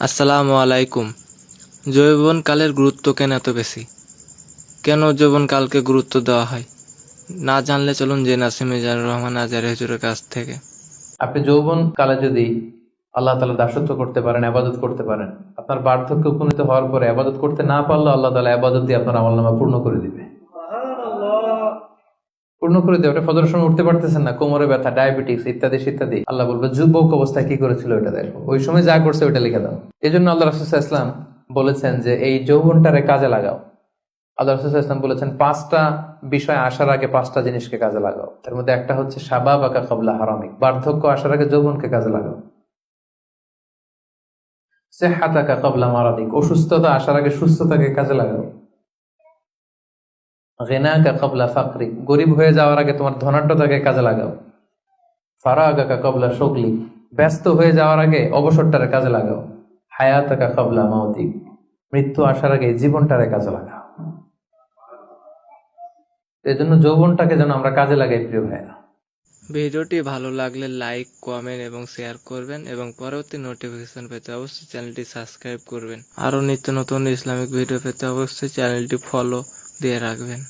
আসসালামু আলাইকুম। যৌবনকালের গুরুত্ব কেন এত বেশি? কেন যৌবনকালকে গুরুত্ব দেওয়া হয়? না জানলে চলুন জেনে আসি মিজানুর রহমান আজহারি হুজুরের কাছ থেকে। আপনি যৌবন কালে যদি আল্লাহ তাআলা দাসত্ব করতে পারেন, আবাদত করতে পারেন, আপনার বার্ধক্যে উপনীত হওয়ার পরে আবাদত করতে না পারলেও আল্লাহ তাআলা আবাদত দিয়ে আপনার আমলনামা পূর্ণ করে দিবে। পূর্ণ করে দেবে। ফজরের সময় উঠতে পারতেছেন না, কোমরে ব্যথা, ডায়াবেটিস ইত্যাদি ইত্যাদি, আল্লাহ বলবে যুবক অবস্থায় কি করেছিল ওটা দেখো, ওই সময় যা করছে ওটা লিখে দাও। এই জন্য আল্লাহ রাসূল সাল্লাল্লাহু আলাইহি ওয়াসাল্লাম বলেছেন যে এই যৌবনটারে কাজে লাগাও। আল্লাহ রাসূল সাল্লাল্লাহু আলাইহি ওয়াসাল্লাম বলেছেন 5টা বিষয় আসার আগে 5টা জিনিসকে কাজে লাগাও। তার মধ্যে একটা হচ্ছে শাবাবাকা ক্বাবলা হারামিক, বার্ধক্য আসার আগে যৌবনকে কাজে লাগাও। সিহহাতাকা ক্বাবলা মারাদিক, অসুস্থতা আসার আগে সুস্থতাকে কাজে লাগাও। গিনাকা ক্বাবলা ফাকরিক, গরিব হয়ে যাওয়ার আগে তোমার ধনাঢ্যতাকে কাজে লাগাও। ফারাগাকা ক্বাবলা শুগলিক, ব্যস্ত হয়ে যাওয়ার আগে অবসরটারে কাজে লাগাও। হায়াতাকা ক্বাবলা মাউতিক, মৃত্যু আসার আগে জীবনটারে কাজে লাগাও। এই জন্য যৌবনটাকে যেন আমরা কাজে লাগাই প্রিয় ভাইয়া। ভিডিওটি ভালো লাগলে লাইক, কমেন্ট এবং শেয়ার করবেন এবং পরবর্তী নোটিফিকেশন পেতে অবশ্যই চ্যানেলটি সাবস্ক্রাইব করবেন। আরও নিত্য নতুন ইসলামিক ভিডিও পেতে অবশ্যই চ্যানেলটি ফলো দিয়ে রাখবেন।